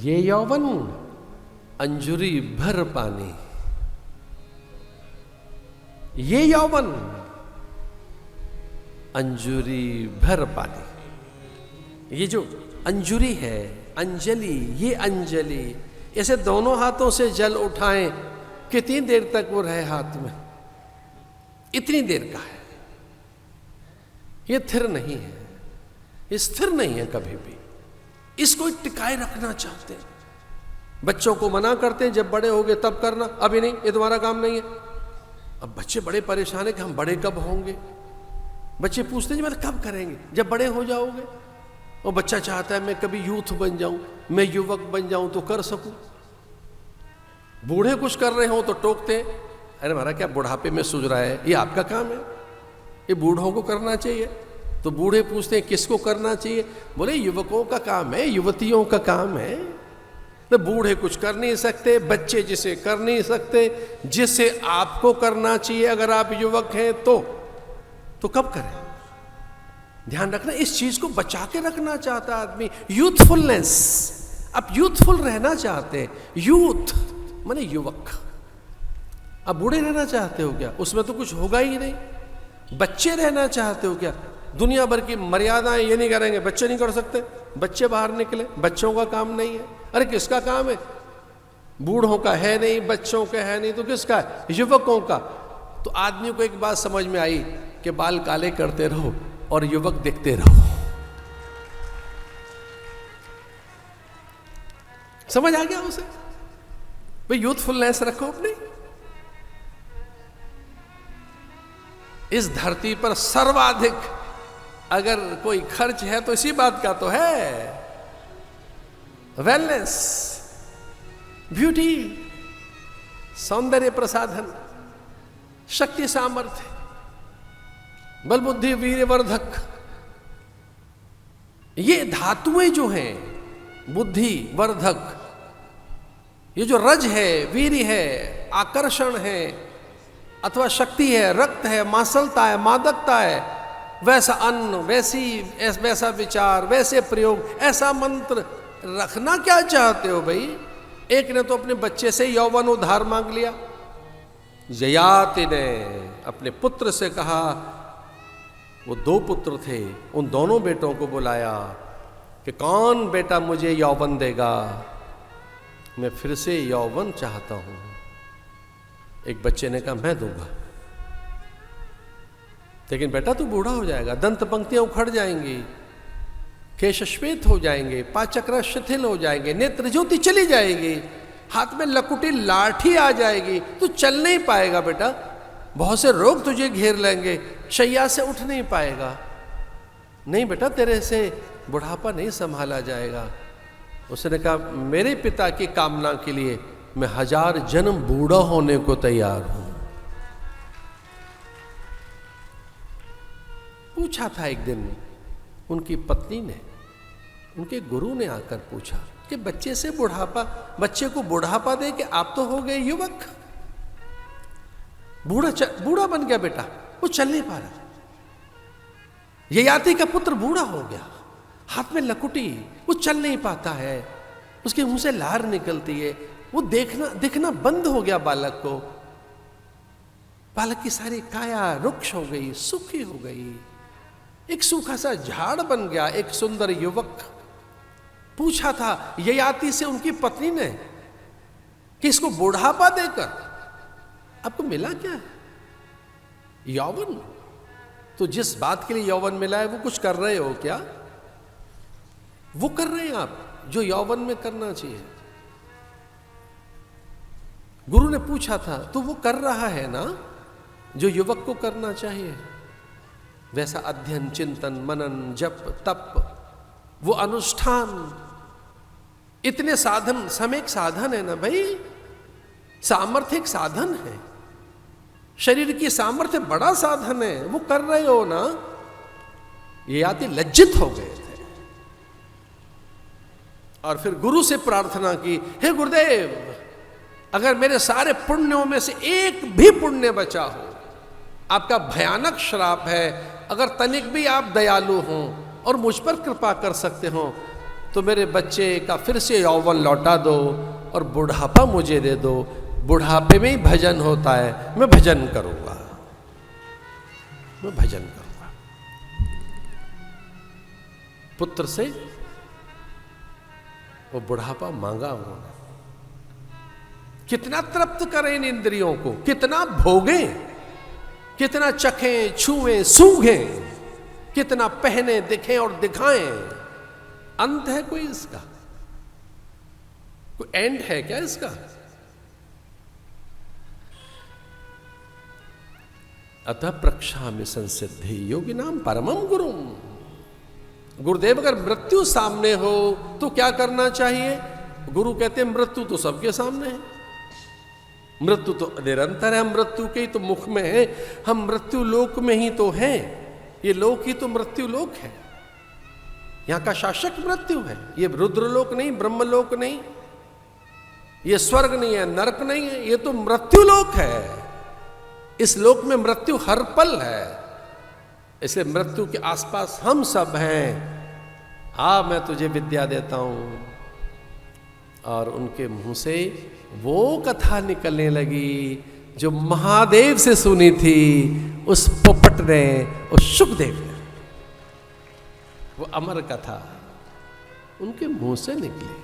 ये यौवन अंजुरी भर पानी, ये यौवन अंजुरी भर पानी। ये जो अंजुरी है, अंजलि, ये अंजलि, ऐसे दोनों हाथों से जल उठाएं, कितनी देर तक वो रहे हाथ में, इतनी देर का है। ये स्थिर नहीं है, ये स्थिर नहीं है कभी भी, इसको टिकाए रखना चाहते हैं। बच्चों को मना करते हैं जब बड़े होगे तब करना, अभी नहीं, ये तुम्हारा काम नहीं है। अब बच्चे बड़े परेशान है कि हम बड़े कब होंगे। बच्चे पूछते हैं जी मतलब कब करेंगे, जब बड़े हो जाओगे। और बच्चा चाहता है मैं कभी यूथ बन जाऊं, मैं युवक बन जाऊं तो कर सकूं। बूढ़े कुछ कर रहे हो तो टोकते हैं, अरे हमारा क्या बुढ़ापे में सूझ रहा है, ये आपका काम है, ये बूढ़ों को करना चाहिए। तो बूढ़े पूछते हैं किसको करना चाहिए, बोले युवकों का काम है, युवतियों का काम है। तो बूढ़े कुछ कर नहीं सकते, बच्चे जिसे कर नहीं सकते, जिसे आपको करना चाहिए अगर आप युवक हैं तो कब करें। ध्यान रखना, इस चीज को बचा के रखना चाहता आदमी, यूथफुलनेस। आप यूथफुल रहना चाहते हैं, यूथ माने युवक। अब बूढ़े रहना चाहते हो क्या, उसमें तो कुछ होगा ही नहीं। बच्चे रहना चाहते हो क्या, दुनिया भर की मर्यादाएं ये नहीं करेंगे, बच्चे नहीं कर सकते, बच्चे बाहर निकले, बच्चों का काम नहीं है। अरे किसका काम है, बूढ़ों का है नहीं, बच्चों का है नहीं, तो किसका है, युवकों का। तो आदमी को एक बात समझ में आई कि बाल काले करते रहो और युवक दिखते रहो। समझ आ गया उसे, भाई यूथफुलनेस रखो अपनी। इस धरती पर सर्वाधिक अगर कोई खर्च है तो इसी बात का तो है, वेलनेस, ब्यूटी, सौंदर्य प्रसाधन, शक्ति सामर्थ्य, बल बुद्धि वीर्य वर्धक। ये धातुएं जो हैं, बुद्धि वर्धक, ये जो रज है, वीर्य है, आकर्षण है, अथवा शक्ति है, रक्त है, मांसलता है, मादकता है, वैसा अन्न, वैसा विचार, वैसे प्रयोग, ऐसा मंत्र रखना क्या चाहते हो भाई। एक ने तो अपने बच्चे से यौवन उधार मांग लिया, ययाति ने अपने पुत्र से कहा, वो 2 पुत्र थे, उन दोनों बेटों को बुलाया कि कौन बेटा मुझे यौवन देगा, मैं फिर से यौवन चाहता हूं। एक बच्चे ने कहा मैं दूंगा, लेकिन बेटा तू बूढ़ा हो जाएगा, दंत पंक्तियां उखड़ जाएंगी, केश श्वेत हो जाएंगे, पाचक्र शिथिल हो जाएंगे, नेत्र ज्योति चली जाएगी, हाथ में लकुटी लाठी आ जाएगी, तू चल नहीं पाएगा बेटा, बहुत से रोग तुझे घेर लेंगे, शैया से उठ नहीं पाएगा। नहीं बेटा तेरे से बुढ़ापा नहीं संभाला जाएगा। उसने कहा मेरे पिता की कामना के लिए मैं 1000 जन्म बूढ़ा होने को तैयार हूं। पूछा था एक दिन उनकी पत्नी ने, उनके गुरु ने आकर पूछा कि बच्चे से बुढ़ापा, बच्चे को बुढ़ापा दे कि आप तो हो गए युवक, बूढ़ा बन गया बेटा, वो चल नहीं पा रहा। ययाति का पुत्र बूढ़ा हो गया, हाथ में लकुटी, वो चल नहीं पाता है, उसके मुंह से लार निकलती है, वो दिखना बंद हो गया बालक को। बालक की सारी काया रुक्ष हो गई, सूखी हो गई, एक सूखा सा झाड़ बन गया, एक सुंदर युवक। पूछा था ययाति से उनकी पत्नी ने कि इसको बुढ़ापा देकर आपको मिला क्या, यौवन। तो जिस बात के लिए यौवन मिला है वो कुछ कर रहे हो क्या, वो कर रहे हैं आप जो यौवन में करना चाहिए। गुरु ने पूछा था तो वो कर रहा है ना जो युवक को करना चाहिए, वैसा अध्ययन, चिंतन, मनन, जप, तप, वो अनुष्ठान, इतने साधन, समय एक साधन है ना भाई, सामर्थ्य एक साधन है, शरीर की सामर्थ्य बड़ा साधन है, वो कर रहे हो ना। ये आदि लज्जित हो गए थे और फिर गुरु से प्रार्थना की, हे गुरुदेव अगर मेरे सारे पुण्यों में से एक भी पुण्य बचा हो, आपका भयानक श्राप है, अगर तनिक भी आप दयालु हों और मुझ पर कृपा कर सकते हो तो मेरे बच्चे का फिर से यौवन लौटा दो और बुढ़ापा मुझे दे दो। बुढ़ापे में ही भजन होता है, मैं भजन करूंगा, मैं भजन करूंगा। पुत्र से वो बुढ़ापा मांगा उन्होंने। कितना तृप्त करें इन इंद्रियों को, कितना भोगें, कितना चखें, छुएं, सूंघें, कितना पहने, दिखें और दिखाएं। अंत है कोई इसका? कोई एंड है क्या इसका? अतः प्रक्षामि संसिद्धि योगी नाम परमम गुरुम। गुरुदेव अगर मृत्यु सामने हो तो क्या करना चाहिए? गुरु कहते हैं मृत्यु तो सबके सामने है, मृत्यु तो निरंतर है, हम मृत्यु के ही तो मुख में है, हम मृत्यु लोक में ही तो हैं। ये लोक ही तो मृत्यु लोक है, यहां का शासक मृत्यु है। ये रुद्रलोक नहीं, ब्रह्मलोक नहीं, ये स्वर्ग नहीं है, नरक नहीं है, ये तो मृत्यु लोक है। इस लोक में मृत्यु हर पल है, इसलिए मृत्यु के आसपास हम सब हैं। मैं तुझे विद्या देता हूं। और उनके मुंह से वो कथा निकलने लगी जो महादेव से सुनी थी, उस पोपट ने, उस सुखदेव ने। वो अमर कथा उनके मुंह से निकली।